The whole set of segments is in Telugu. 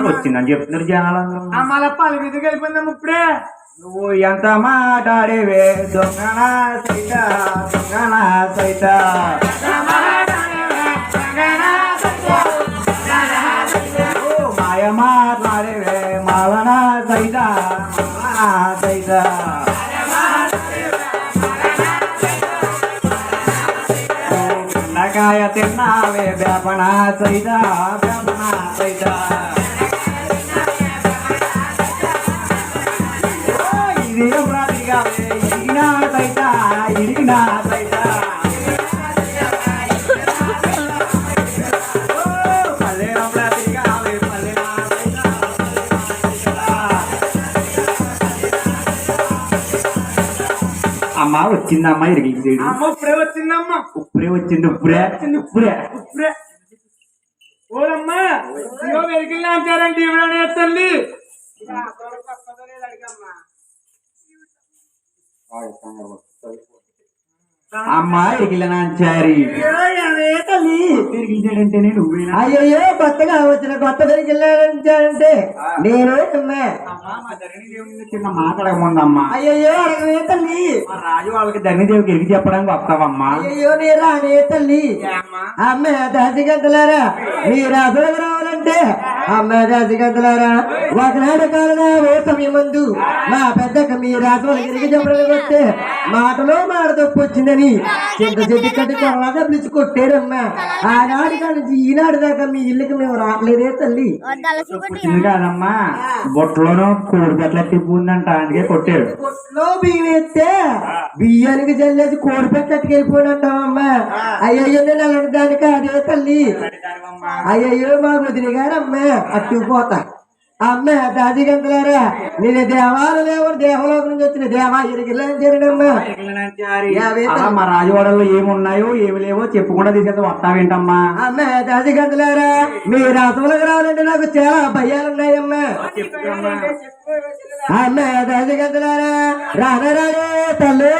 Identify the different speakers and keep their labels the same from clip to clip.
Speaker 1: వచ్చిందని చెప్తున్నారు జనాలు.
Speaker 2: మళ్ళా పల్లె మీదకి వెళ్ళిపోయిందమ్మ ఇప్పుడే.
Speaker 1: నువ్వు ఎంత మాట్లాడేవే దొంగన సైత దొంగన సైత మాయ మాట్లాడేవే మాలన సైత మాలన సైత నగాయ తిన్నావే వ్యాపన సైత వ్యాపన సైత ఇరిగినా సైత ఇరిగినా సైత అమ్మ వచ్చిందమ్మా ఇరిగి
Speaker 2: ఇప్పుడే వచ్చిందమ్మా.
Speaker 1: ఇప్పుడే వచ్చింది ఇప్పుడే ఇప్పుడే
Speaker 2: ఇప్పుడే ఓలమ్మా వెలిగిల్లా అంటారండి ఇవిడనే తల్లి.
Speaker 1: అమ్మా ఇరిగిలనాచారి
Speaker 2: తల్లి
Speaker 1: తిరిగిచ్చాడంటే నేను
Speaker 3: అయ్యో కొత్తగా వచ్చిన కొత్త తిరిగిల్లాడంటే నేను
Speaker 1: చిన్న మాట్లాడకముందమ్మా.
Speaker 3: అయ్యో అడగనే తల్లి.
Speaker 1: రాజు వాళ్ళకి ధన్యదేవికి ఎరిగి చెప్పడానికి వస్తావమ్మా.
Speaker 3: అయ్యో నీ రానే తల్లి. అమ్మ దాసిగంతలారా మీరు అసలు రావాలంటే అమ్మ దాసిగంతలారా ఒకనాడు కాలన ఓ సమయం ముందు మా పెద్దక మీ రాజు వాళ్ళకి ఎరిగి చెప్పడానికి వస్తే మాటలో మాట తప్పు వచ్చిందని చింత చెట్టు కట్టి కొరలాగా పిలిచి కొట్టారమ్మా. ఆనాడు కానీ ఈనాడు దాకా మీ ఇల్లుకి మేము రావట్లేదే తల్లి.
Speaker 1: వచ్చింది కాదమ్మా బొట్టలోనూ కోడి పెట్టలు తిప్పుందంట అందుకే కొట్టారు.
Speaker 3: బొట్లో బియ్యం వేస్తే బియ్యానికి జల్లేసి కోడి పెట్టట్టుకు వెళ్ళిపోయినట్టమ్మా. అయ్యయ్యో నేను అలాంటి దానికి అదే తల్లి. అయ్యయ్యో మా వదిన గారమ్మా అట్టుకుపోతా. అమ్మ దాదిగంతలారా నేను దేవాలయం దేవలోకం నుంచి వచ్చిన దేవా ఎరిగిల్లమ్మా.
Speaker 1: మా రాజవాడల్లో ఏమున్నాయో ఏమి లేవో చెప్పకుండా తీసుకెళ్తే వస్తావేంటమ్మా.
Speaker 3: అమ్మ దాదిగంతలారా మీరు అసలుగా రావాలంటే నాకు చాలా భయాలున్నాయమ్మా. అమ్మ దాదిగంతలారా రానరాడే తల్లి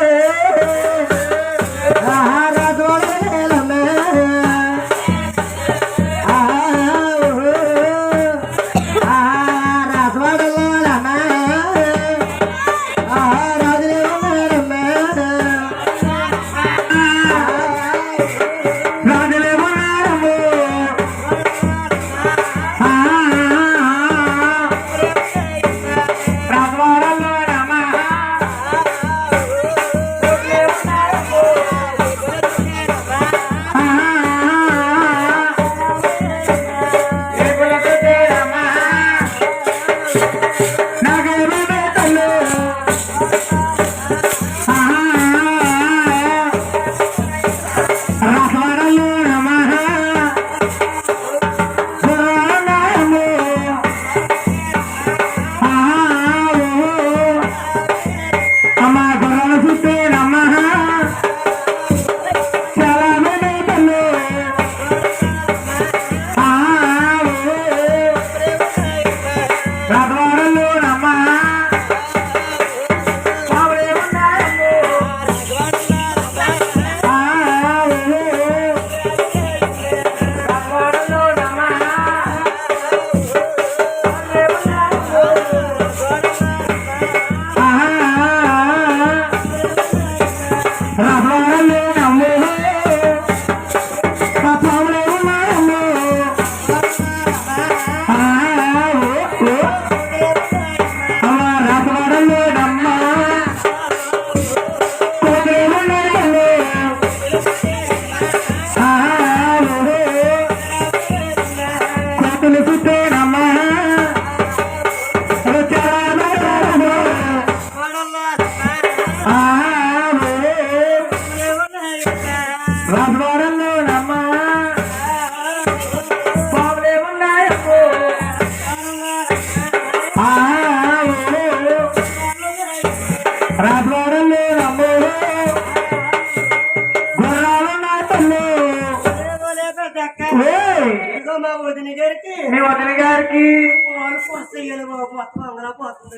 Speaker 3: రాజవాడమ్మా.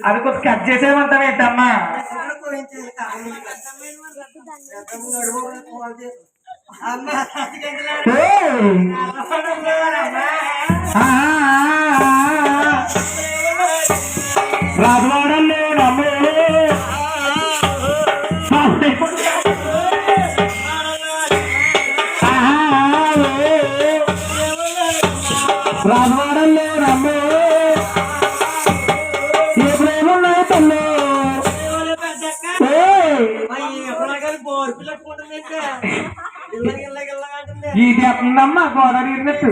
Speaker 1: అది కొంచెం కట్ చేసేమంటాం ఏంటమ్మా.
Speaker 3: అమ్మ
Speaker 1: రాజవాడల్లో రమ్మో ఎప్పుడేమున్నాయి తల్లు ఇది ఎట్లుందమ్మా గోదావరి ఇరినట్టు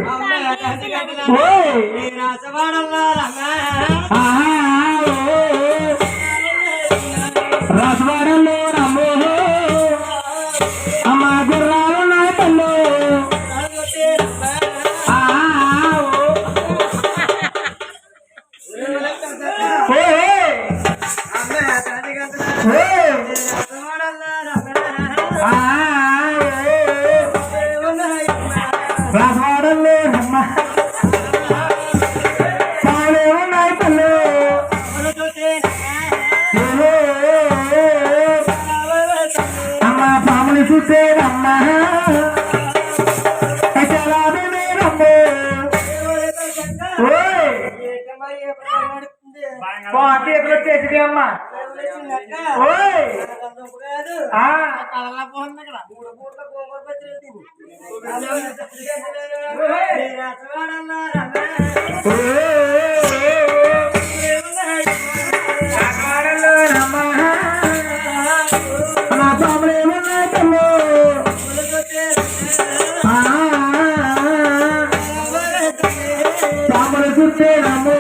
Speaker 1: రాజవాడల్లో రమ్మో అమ్మ గుర్రాలున్నాయి తల్లు రాజవాడల్లో అమ్మ పాలే ఉన్నాయి తల్లు అమ్మ పాములు చూసేదమ్మ చేతిలో చేసింది అమ్మ నా పాములు ఏమన్నాయి తల్లు పాములు చూస్తే రమ్ము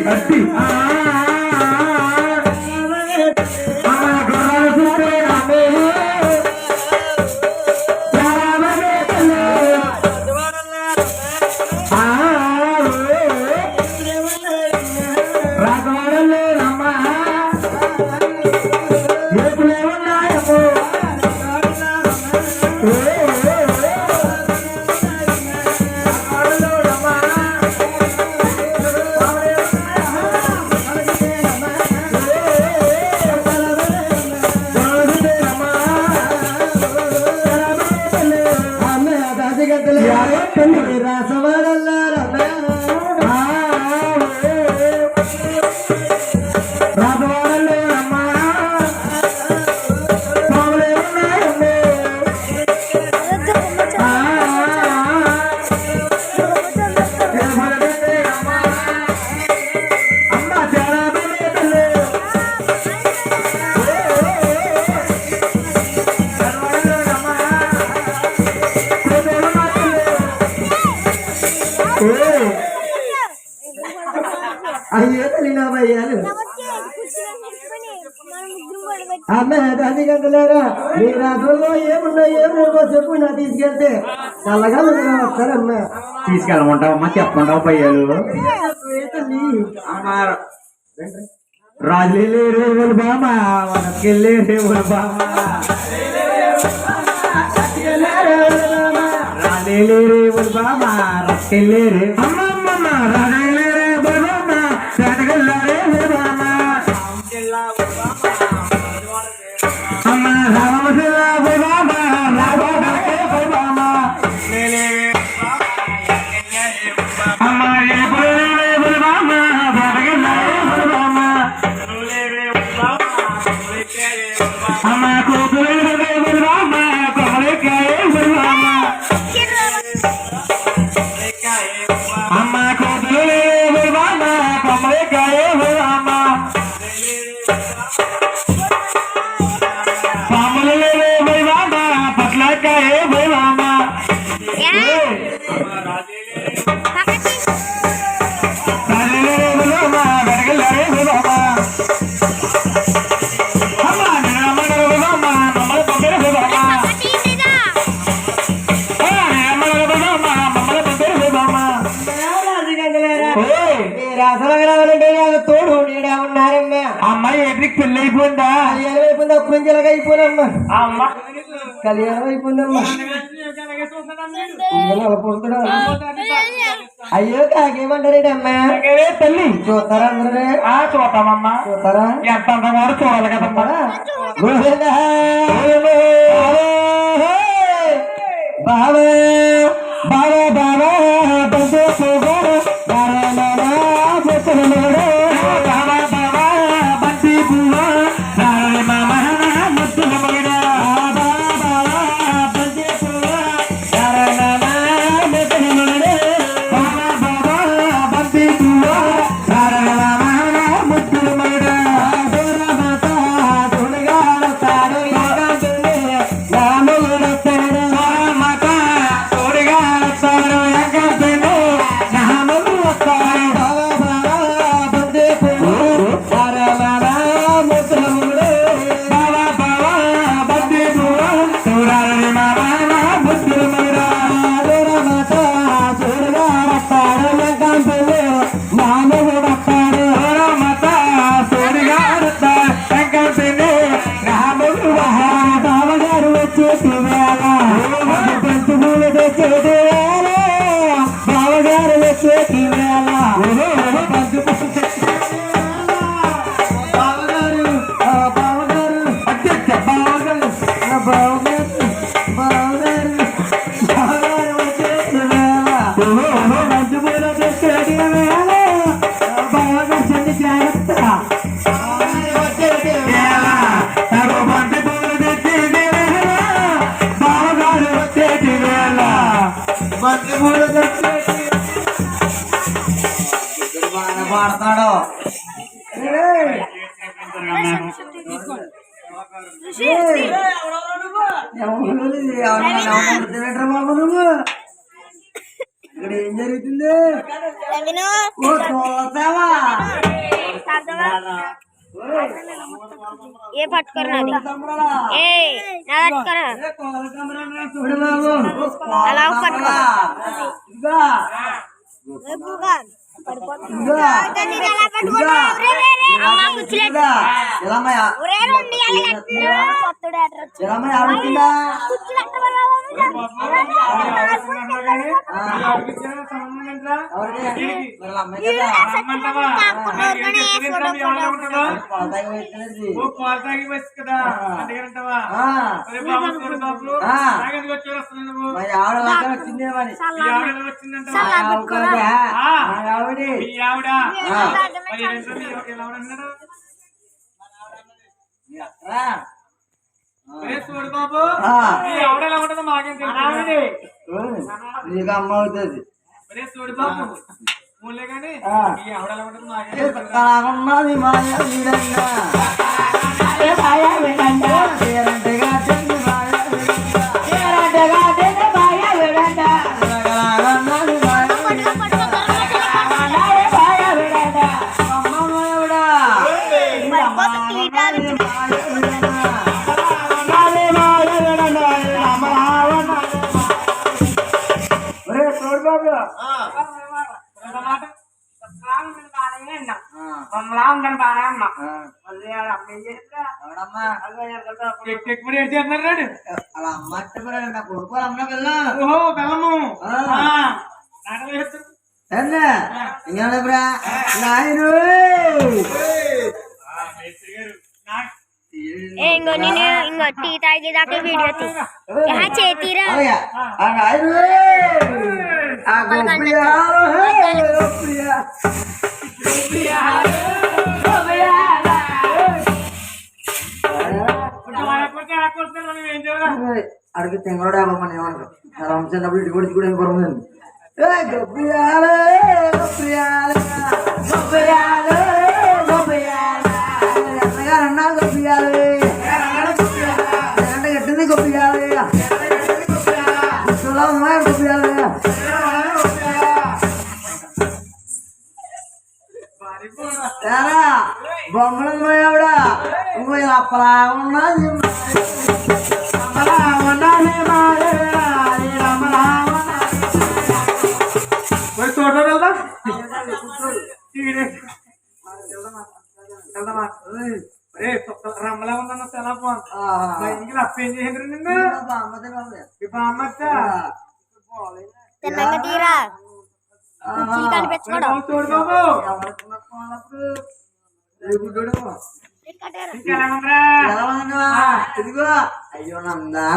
Speaker 1: అట్టి రాజవాడల్లో రమ్మ ఎప్పుడేమున్నాయమ్మో రాజవాడల్లో రమ్మ పాములు ఏమున్నాయమ్మో అమ్మ చాలా తల్లి అయ్యో తల్లి నా భయ్యాలు అమ్మ దాని గంటలేరా మీ రాత్రుల్లో ఏమున్నాయి ఏమో చెప్పు నా తీసుకెళ్తే చల్లగా ముందుగా వస్తారమ్మా తీసుకెళ్ళమంటావమ్మా చెప్పమంటావు పయ్యాలు రాజులే రేవులు బామా వనకెళ్ళే రేవులు బామా రాజులే రేవులు బామా రక్కెళ్ళే రే అమ్మమ్మ రాజులే రేవులు బామా వెనకెళ్ళే రేవులు బామా అమ్మ రామశిలా బామా రాఘవకే బామా అమ్మ రేపులే రేవులు బామా వెనకెళ్ళే రేవులు బామా అమ్మ కూతులే రేవులు బామా కొమలికాయ బామా అమ్మ కూతులే రేవులు బామా కొమలికాయ బామా పాములు రేవులు బామా పట్లకాయ బామా రాజులే రేవులు బామా వెనకెళ్ళే రేవులు బామా అమ్మ నిరమణ రేవులు బామా మమ్మల పంపిన బామా మమ్మల పంపిన బామా
Speaker 3: రాసరావాలంటే నాకు తోడు నేనే ఉన్నారమ్మా
Speaker 1: అమ్మాయి ఎట్రికి పెళ్ళి అయిపోయిందా
Speaker 3: అయిపోయింది అప్పుడు అయిపోయినమ్మా
Speaker 2: అమ్మ
Speaker 3: కళ్యాణం అయిపోయిందమ్మా
Speaker 2: అలాగే చూస్తున్నాను
Speaker 3: నలపడుతున్నా అయ్యో కాకేమంటారేటమ్మా
Speaker 2: తల్లి
Speaker 3: చూస్తారా అందరూ
Speaker 2: చూద్దామమ్మా
Speaker 3: చూస్తారా
Speaker 2: ఎంత అంతవాడు చూడాలి కదమ్మా
Speaker 3: గోవిందా బావా బావా బావా బంధు పోగోడు నారాయణ ముసలుడు బావా బావా బంతి పువ్వ నారాయణ ముసలుడు బావా బావా బంతి పువ్వ నారాయణ ముసలుడు బావా బావా బంతి పువ్వ నారాయణ ముసలుడు దూరమాత దుర్గాడతాడు రాముడు మాత తోడుగాడతాడు నాముడు వస్తాడు బావా బావా బంతి పువ్వు నారాయణ ముసలుడు బావా బావా బంతి పువ్వ చూడాలని మామ ముసలుడు దూరమాత దుర్గాడతాడు నాముడు వస్తాడు దూరమాత దుర్గాడతాడు రాముడు బావగారు వచ్చేటి వేళ బంధువులు తెచ్చేటి వేళ బావగారు వచ్చేటి వేళ బావగారు బావగారు అధ్యక్ష బావగారు బావగారు బావగారు బావగారు వచ్చేటి వేళ బంధువులు తెచ్చేటి వేళ బావగారు చెంది జాగ్రత్త పాడతాడు బాబు నువ్వు ఇక్కడ ఏం జరుగుతుంది ఓ తోలసావా
Speaker 4: ఏ పట్టుకున్నది ఏ నా పట్టుకురా
Speaker 3: చూడు బాబు
Speaker 4: అలా పట్టుకో
Speaker 2: పాలతాగి బస్ కదా అంతేనంటావా వచ్చిందేమని వచ్చిందంట ఆవిడ చూడు బాబు ఆవిడ ఎలా ఉంటుందో మాకేం తెలుసు
Speaker 3: నీకు అమ్మ అవుతుంది
Speaker 2: చూడు బాబు మూలే కానీ ఆవిడ ఎలా ఉంటుందో మాకేం తెలుసు
Speaker 3: కళాకున్నది మాయ వీడన్నా మాయ వీడంగా తీరంటగా చెంది మాయ తీరంటగా చెంది మాయ వీడంగా కళాకున్నది మాయ మాయ వీడంగా అమ్మ మాయవుడా అలా అమ్మట్టు నా కొడుకు అమ్మ పిల్ల
Speaker 2: ఓహో బెల్లము
Speaker 3: ఇంకేబ్రా నాయను
Speaker 4: ఇంకో నేను ఇంకో టీ తాగేదాకా వీడియో చేతిరా
Speaker 3: ఆ నాయను ఆ గొప్పయ్య అడిగి తెంగడు మన ఏమన్నా రంచినప్పుడు ఇటు కూడా కూడా పొరమంది గొప్పయాలే గొప్పయాలే గొప్పయాలే గొప్పయాలే అన్నా గొప్పయాలే కట్టింది గొప్పయాలే ఉన్నాయి గొప్పయాలే బొమ్మలు ఆవిడ ఇంకో అప్పలా ఉన్నది
Speaker 2: తోట వెళ్దా రమ్మల ఎలా ఉందన్న సెలవు ఇంట్లో అప్ప ఏం చేయండి నిన్ను ఇప్పుడు అమ్మచ్చా
Speaker 4: తిన్నాక తీరా కనిపించుకోవడం
Speaker 2: చూడు బాబు
Speaker 3: గుడ్డోడు
Speaker 2: ఇంకా ఎలా ఉందిరా
Speaker 3: ఇదిగో అయ్యో నందా